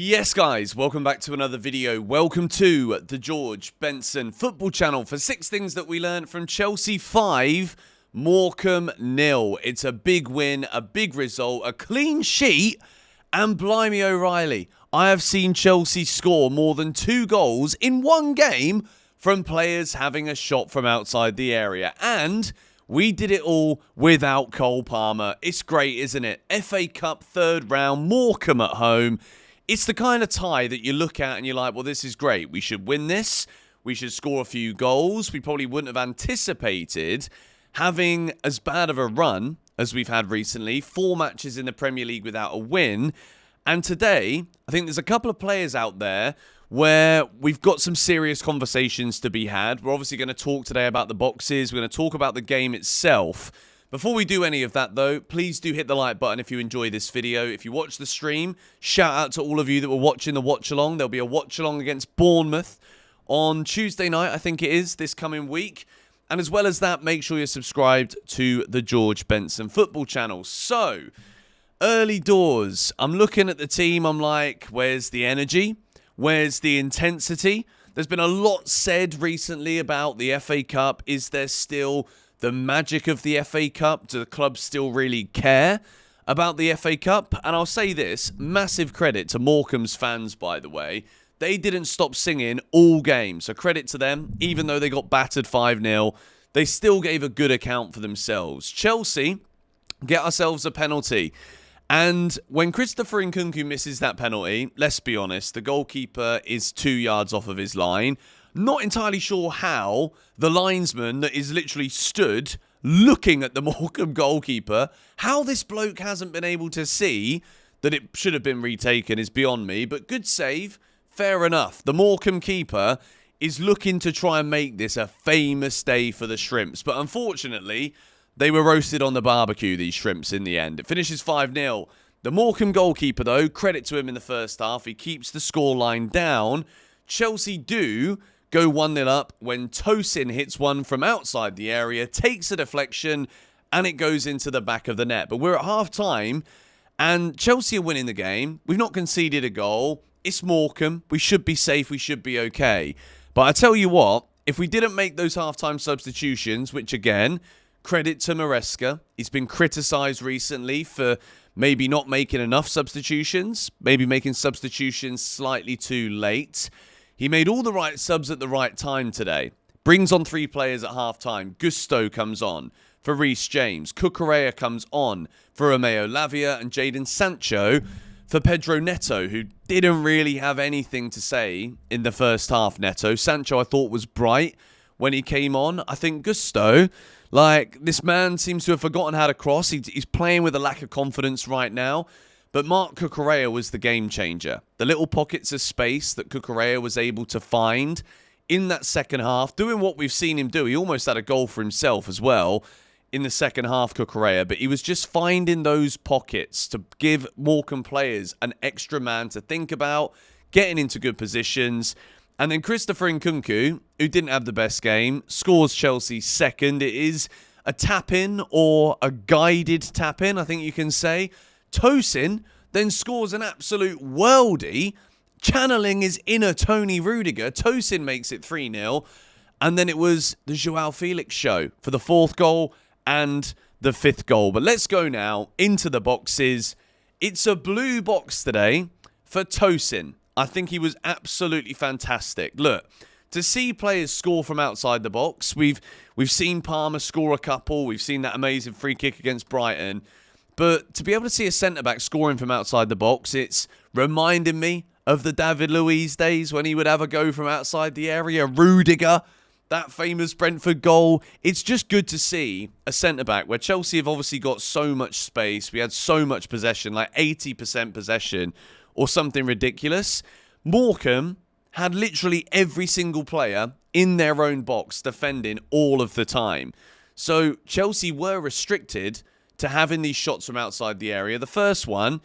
Yes, guys, welcome back to another video. Welcome to the George Benson football channel for 6 things that we learned from Chelsea 5, Morecambe 0. It's a big win, a big result, a clean sheet, and blimey O'Reilly, I have seen Chelsea score more than 2 goals in one game from players having a shot from outside the area. And we did it all without Cole Palmer. It's great, isn't it? FA Cup 3rd round, Morecambe at home. It's the kind of tie that you look at and you're like, well, this is great. We should win this. We should score a few goals. We probably wouldn't have anticipated having as bad of a run as we've had recently. 4 matches in the Premier League without a win. And today, I think there's a couple of players out there where we've got some serious conversations to be had. We're obviously going to talk today about the boxes. We're going to talk about the game itself. Before we do any of that, though, please do hit the like button if you enjoy this video. If you watch the stream, shout out to all of you that were watching the watch-along. There'll be a watch-along against Bournemouth on Tuesday night, I think it is, this coming week. And as well as that, make sure you're subscribed to the George Benson football channel. So, early doors. I'm looking at the team. I'm like, where's the energy? Where's the intensity? There's been a lot said recently about the FA Cup. Is there still the magic of the FA Cup? Do the clubs still really care about the FA Cup? And I'll say this, massive credit to Morecambe's fans, by the way. They didn't stop singing all game. So credit to them, even though they got battered 5-0, they still gave a good account for themselves. Chelsea get ourselves a penalty. And when Christopher Nkunku misses that penalty, let's be honest, the goalkeeper is 2 yards off of his line. Not entirely sure how the linesman that is literally stood looking at the Morecambe goalkeeper, how this bloke hasn't been able to see that it should have been retaken is beyond me. But good save, fair enough. The Morecambe keeper is looking to try and make this a famous day for the Shrimps. But unfortunately, they were roasted on the barbecue, these Shrimps, in the end. It finishes 5-0. The Morecambe goalkeeper, though, credit to him in the first half. He keeps the scoreline down. Chelsea do go 1-0 up when Tosin hits one from outside the area, takes a deflection, and it goes into the back of the net. But we're at half-time, and Chelsea are winning the game. We've not conceded a goal. It's Morecambe. We should be safe. We should be okay. But I tell you what, if we didn't make those half-time substitutions, which, again, credit to Maresca. He's been criticised recently for maybe not making enough substitutions, maybe making substitutions slightly too late. He made all the right subs at the right time today. Brings on 3 players at half-time. Gusto comes on for Reece James. Cucurella comes on for Romeo Lavia and Jadon Sancho for Pedro Neto, who didn't really have anything to say in the first half, Neto. Sancho, I thought, was bright when he came on. I think Gusto, like, this man seems to have forgotten how to cross. He's playing with a lack of confidence right now. But Marc Cucurella was the game changer. The little pockets of space that Cucurella was able to find in that second half, doing what we've seen him do. He almost had a goal for himself as well in the second half, Cucurella. But he was just finding those pockets to give Morecambe players an extra man to think about, getting into good positions. And then Christopher Nkunku, who didn't have the best game, scores Chelsea's second. It is a tap-in or a guided tap-in, I think you can say. Tosin then scores an absolute worldie, channeling his inner Tony Rudiger. Tosin makes it 3-0. And then it was the Joao Felix show for the 4th goal and the 5th goal. But let's go now into the boxes. It's a blue box today for Tosin. I think he was absolutely fantastic. Look, to see players score from outside the box, we've seen Palmer score a couple. We've seen that amazing free kick against Brighton. But to be able to see a centre-back scoring from outside the box, it's reminding me of the David Luiz days when he would have a go from outside the area. Rudiger, that famous Brentford goal. It's just good to see a centre-back where Chelsea have obviously got so much space. We had so much possession, like 80% possession or something ridiculous. Morecambe had literally every single player in their own box defending all of the time. So Chelsea were restricted to having these shots from outside the area. The first one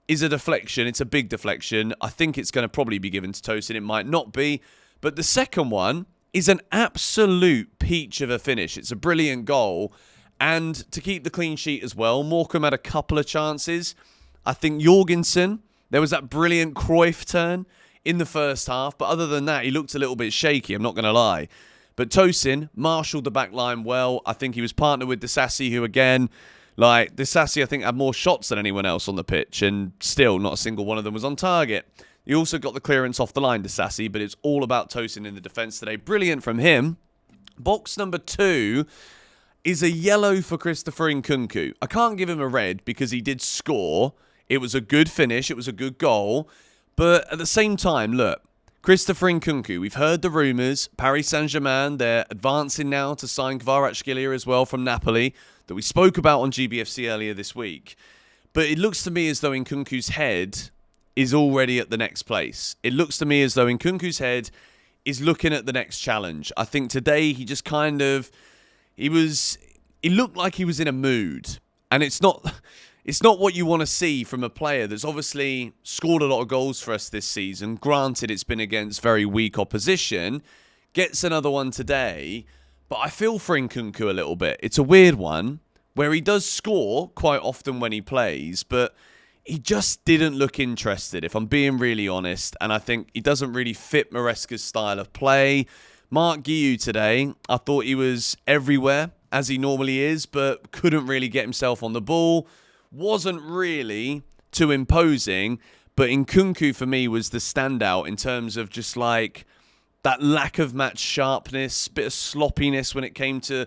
is a deflection. It's a big deflection. I think it's going to probably be given to Tosin. It might not be. But the second one is an absolute peach of a finish. It's a brilliant goal. And to keep the clean sheet as well, Morecambe had a couple of chances. I think Jorgensen There was that brilliant Cruyff turn in the first half, but other than that, he looked a little bit shaky, I'm not going to lie. But Tosin marshalled the back line well. I think he was partnered with Disasi, who again, like, Disasi, I think, had more shots than anyone else on the pitch, and still not a single one of them was on target. He also got the clearance off the line, Disasi, but it's all about Tosin in the defence today. Brilliant from him. Box number 2 is a yellow for Christopher Nkunku. I can't give him a red because he did score. It was a good finish. It was a good goal. But at the same time, look, Christopher Nkunku, we've heard the rumours. Paris Saint-Germain, they're advancing now to sign Kvaratskhelia as well from Napoli, that we spoke about on GBFC earlier this week. But it looks to me as though Nkunku's head is already at the next place. It looks to me as though Nkunku's head is looking at the next challenge. I think today he just kind of, he looked like he was in a mood. And it's not what you want to see from a player that's obviously scored a lot of goals for us this season. Granted, it's been against very weak opposition. Gets another one today. But I feel for Nkunku a little bit. It's a weird one where he does score quite often when he plays, but he just didn't look interested, if I'm being really honest. And I think he doesn't really fit Maresca's style of play. Mark Guia today, I thought he was everywhere, as he normally is, but couldn't really get himself on the ball. Wasn't really too imposing, but Nkunku for me was the standout in terms of just like that lack of match sharpness, bit of sloppiness when it came to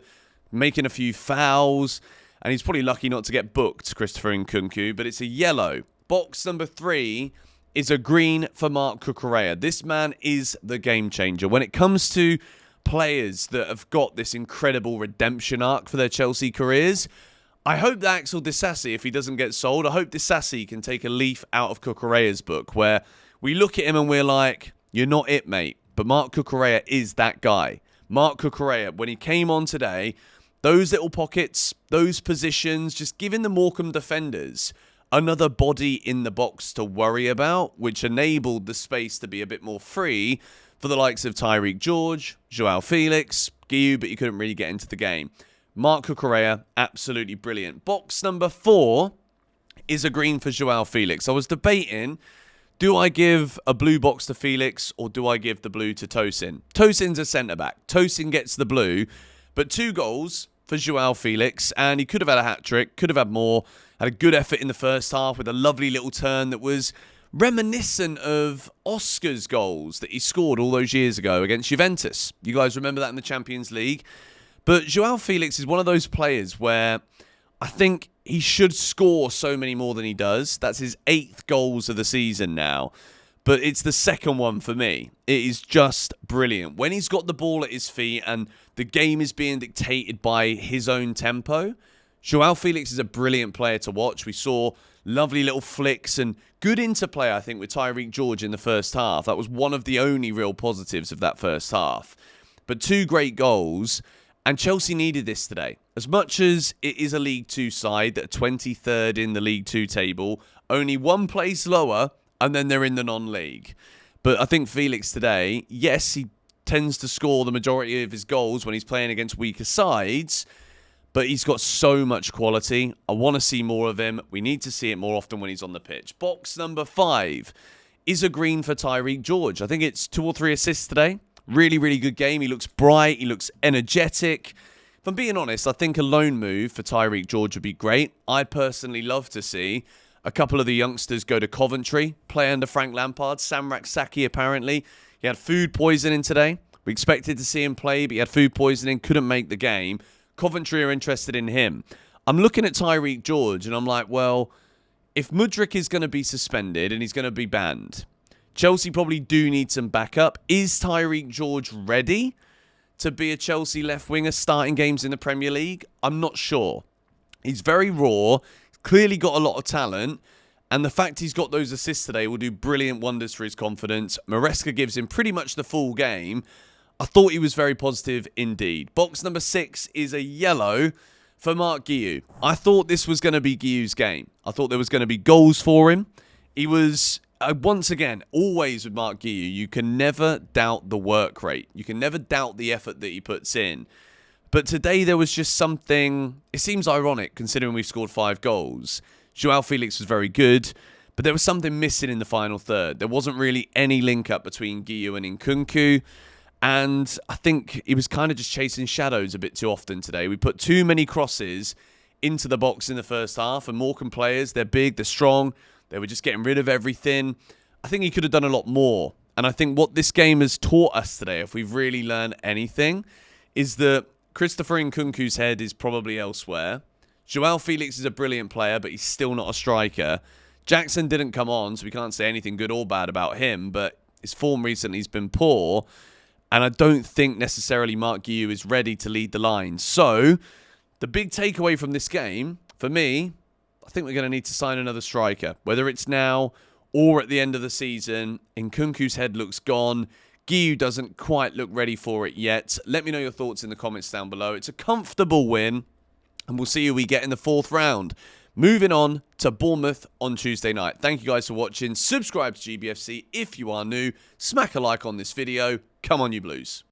making a few fouls. And he's probably lucky not to get booked, Christopher Nkunku, but it's a yellow. Box number 3 is a green for Marc Cucurella. This man is the game changer. When it comes to players that have got this incredible redemption arc for their Chelsea careers, I hope that Axel Disasi, if he doesn't get sold, I hope Disasi can take a leaf out of Cucurella's book, where we look at him and we're like, you're not it, mate. But Marc Cucurella is that guy. Marc Cucurella, when he came on today, those little pockets, those positions, just giving the Morecambe defenders another body in the box to worry about, which enabled the space to be a bit more free for the likes of Tyreek George, Joao Felix, Guia, but you couldn't really get into the game. Marc Cucurella, absolutely brilliant. Box number 4 is a green for Joao Felix. I was debating, do I give a blue box to Felix or do I give the blue to Tosin? Tosin's a centre-back. Tosin gets the blue. But 2 goals for Joao Felix, and he could have had a hat-trick, could have had more. Had a good effort in the first half with a lovely little turn that was reminiscent of Oscar's goals that he scored all those years ago against Juventus. You guys remember that in the Champions League? But Joao Felix is one of those players where I think he should score so many more than he does. That's his 8th goals of the season now. But it's the second one for me. It is just brilliant. When he's got the ball at his feet and the game is being dictated by his own tempo, Joao Felix is a brilliant player to watch. We saw lovely little flicks and good interplay, I think, with Tyreek George in the first half. That was one of the only real positives of that first half. But 2 great goals, and Chelsea needed this today. As much as it is a League 2 side that are 23rd in the League 2 table, only 1 place lower, and then they're in the non-league. But I think Felix today, yes, he tends to score the majority of his goals when he's playing against weaker sides, but he's got so much quality. I want to see more of him. We need to see it more often when he's on the pitch. Box number 5 is a green for Tyreek George. I think it's 2 or 3 assists today. Really, really good game. He looks bright. He looks energetic. If I'm being honest, I think a loan move for Tyreek George would be great. I'd personally love to see a couple of the youngsters go to Coventry, play under Frank Lampard. Samrak Saki, apparently. He had food poisoning today. We expected to see him play, but he had food poisoning, couldn't make the game. Coventry are interested in him. I'm looking at Tyreek George, and I'm like, well, if Mudryk is going to be suspended and he's going to be banned, Chelsea probably do need some backup. Is Tyreek George ready to be a Chelsea left winger starting games in the Premier League? I'm not sure. He's very raw. Clearly got a lot of talent, and the fact he's got those assists today will do brilliant wonders for his confidence. Maresca gives him pretty much the full game. I thought he was very positive indeed. Box number 6 is a yellow for Mark Guia. I thought this was going to be Guia's game. I thought there was going to be goals for him. He was, once again, always with Mark Guia, you can never doubt the work rate. You can never doubt the effort that he puts in. But today there was just something, it seems ironic considering we've scored 5 goals. Joao Felix was very good, But there was something missing in the final third. There wasn't really any link up between Guia and Nkunku. And I think he was kind of just chasing shadows a bit too often today. We put too many crosses into the box in the first half. And Morecambe players, they're big, they're strong. They were just getting rid of everything. I think he could have done a lot more. And I think what this game has taught us today, if we've really learned anything, is that Christopher Nkunku's head is probably elsewhere. Joao Felix is a brilliant player, but he's still not a striker. Jackson didn't come on, so we can't say anything good or bad about him, but his form recently has been poor. And I don't think necessarily Mark Guia is ready to lead the line. So, the big takeaway from this game, for me, I think we're going to need to sign another striker. Whether it's now or at the end of the season. Nkunku's head looks gone. Guia doesn't quite look ready for it yet. Let me know your thoughts in the comments down below. It's a comfortable win, and we'll see who we get in the 4th round. Moving on to Bournemouth on Tuesday night. Thank you guys for watching. Subscribe to GBFC if you are new. Smack a like on this video. Come on, you Blues.